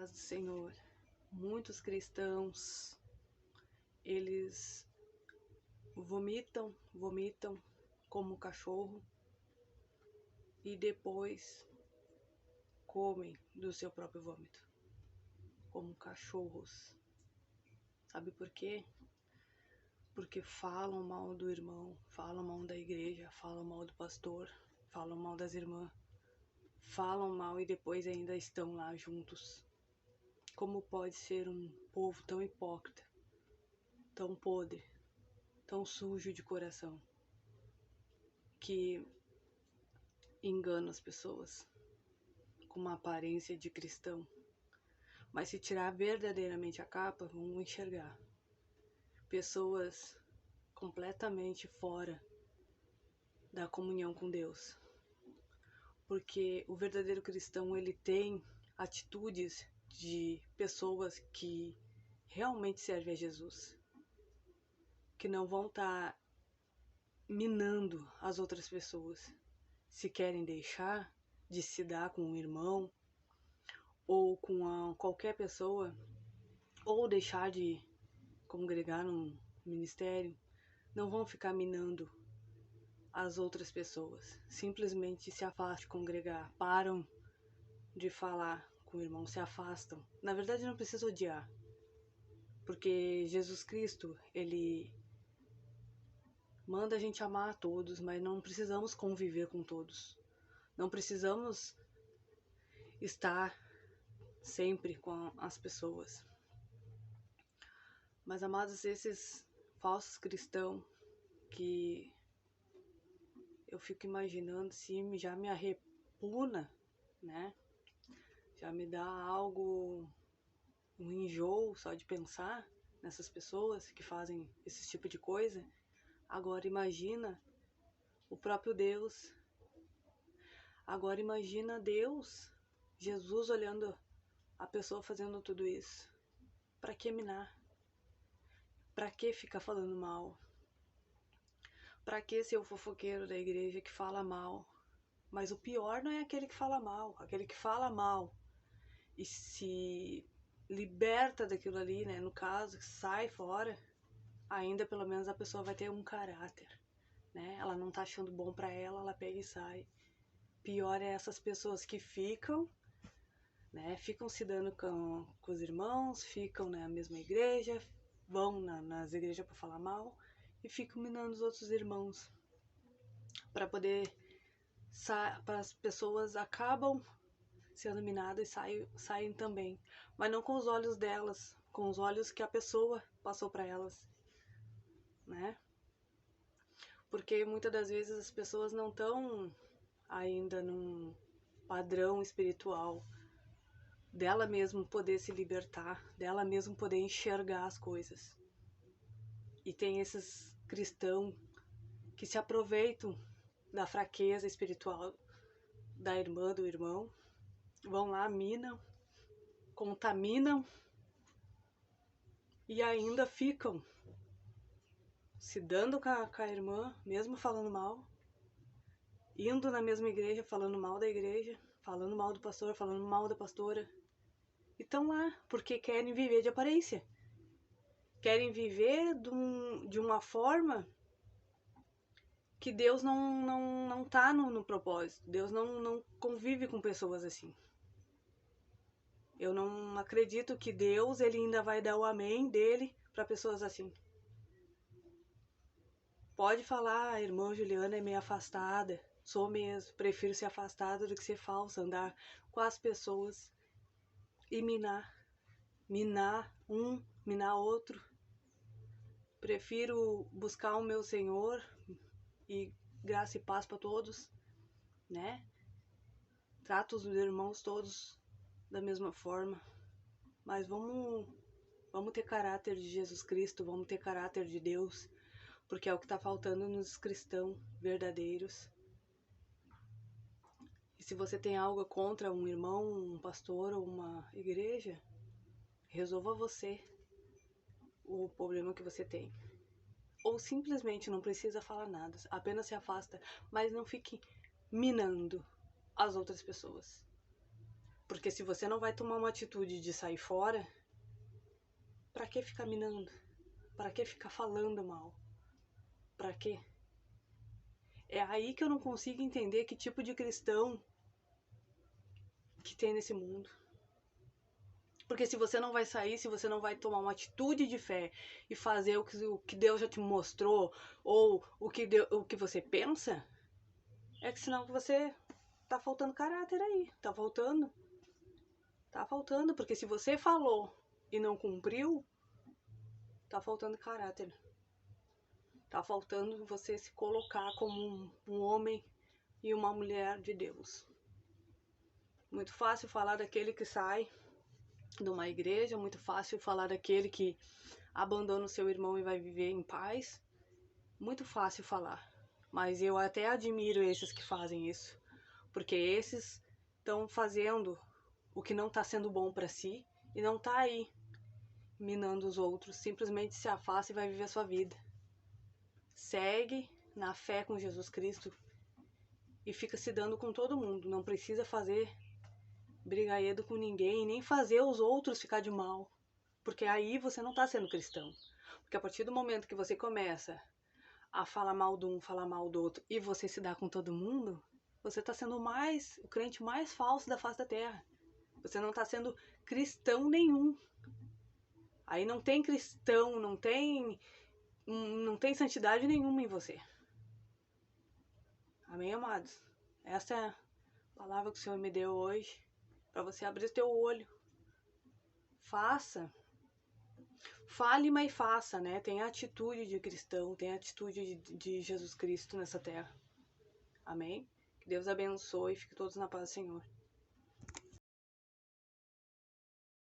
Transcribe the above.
paz do Senhor. Muitos cristãos, eles vomitam como cachorro e depois comem do seu próprio vômito, como cachorros. Sabe por quê? Porque falam mal do irmão, falam mal da igreja, falam mal do pastor, falam mal das irmãs, falam mal e depois ainda estão lá juntos. Como pode ser um povo tão hipócrita, tão podre, tão sujo de coração, que engana as pessoas com uma aparência de cristão? Mas se tirar verdadeiramente a capa, vão enxergar pessoas completamente fora da comunhão com Deus. Porque o verdadeiro cristão, ele tem atitudes de pessoas que realmente servem a Jesus, que não vão estar minando as outras pessoas. Se querem deixar de se dar com um irmão ou com qualquer pessoa, ou deixar de congregar num ministério, não vão ficar minando as outras pessoas. Simplesmente se afastam de congregar, param de falar com o irmão, se afastam. Na verdade, não precisa odiar, porque Jesus Cristo, ele manda a gente amar a todos, mas não precisamos conviver com todos. Não precisamos estar sempre com as pessoas. Mas, amados, esses falsos cristãos que eu fico imaginando, se já me arrepuna, né? Já me dá algo, um enjoo só de pensar nessas pessoas que fazem esse tipo de coisa. Agora imagina o próprio Deus. Agora imagina Deus, Jesus, olhando a pessoa fazendo tudo isso. Pra que minar? Pra que ficar falando mal? Pra que ser o fofoqueiro da igreja que fala mal? Mas o pior não é aquele que fala mal. Aquele que fala mal e se liberta daquilo ali, né? No caso, sai fora, ainda pelo menos a pessoa vai ter um caráter, né? Ela não tá achando bom pra ela, ela pega e sai. Pior é essas pessoas que ficam, né? Ficam se dando com os irmãos, ficam na mesma igreja, vão nas igrejas pra falar mal e ficam minando os outros irmãos pra poder... para as pessoas acabam sendo minadas e saem também, mas não com os olhos delas, com os olhos que a pessoa passou para elas, né? Porque muitas das vezes as pessoas não estão ainda num padrão espiritual dela mesmo poder se libertar, dela mesmo poder enxergar as coisas. E tem esses cristãos que se aproveitam da fraqueza espiritual da irmã, do irmão, vão lá, minam, contaminam e ainda ficam se dando com a irmã, mesmo falando mal, indo na mesma igreja, falando mal da igreja, falando mal do pastor, falando mal da pastora. E estão lá, porque querem viver de aparência. Querem viver de uma forma que Deus não tá no propósito. Deus não convive com pessoas assim. Eu não acredito que Deus, ele ainda vai dar o amém dele para pessoas assim. Pode falar, a irmã Juliana é meio afastada. Sou mesmo. Prefiro ser afastada do que ser falsa. Andar com as pessoas e minar. Minar um, minar outro. Prefiro buscar o meu Senhor e graça e paz para todos, né? Trato os irmãos todos da mesma forma. Mas vamos ter caráter de Jesus Cristo, vamos ter caráter de Deus. Porque é o que está faltando nos cristãos verdadeiros. E se você tem algo contra um irmão, um pastor ou uma igreja, resolva você o problema que você tem. Ou simplesmente não precisa falar nada, apenas se afasta, mas não fique minando as outras pessoas. Porque se você não vai tomar uma atitude de sair fora, pra que ficar minando? Pra que ficar falando mal? Pra quê? É aí que eu não consigo entender que tipo de cristão que tem nesse mundo. Porque se você não vai sair, se você não vai tomar uma atitude de fé e fazer o que Deus já te mostrou, ou o que você pensa, é que senão você tá faltando caráter aí. Tá faltando. Tá faltando, porque se você falou e não cumpriu, tá faltando caráter. Tá faltando você se colocar como um homem e uma mulher de Deus. Muito fácil falar daquele que sai de uma igreja, muito fácil falar daquele que abandona o seu irmão e vai viver em paz. Muito fácil falar. Mas eu até admiro esses que fazem isso. Porque esses estão fazendo o que não está sendo bom para si e não está aí minando os outros. Simplesmente se afasta e vai viver a sua vida. Segue na fé com Jesus Cristo e fica se dando com todo mundo. Não precisa fazer brigadeiro com ninguém, nem fazer os outros ficar de mal. Porque aí você não está sendo cristão. Porque a partir do momento que você começa a falar mal de um, falar mal do outro, e você se dá com todo mundo, você está sendo o crente mais falso da face da terra. Você não está sendo cristão nenhum. Aí não tem cristão, não tem santidade nenhuma em você. Amém, amados? Essa é a palavra que o Senhor me deu hoje, para você abrir o teu olho. Faça. Fale, mas faça, né? Tem atitude de cristão, tem atitude de Jesus Cristo nessa terra. Amém? Que Deus abençoe e fique todos na paz do Senhor.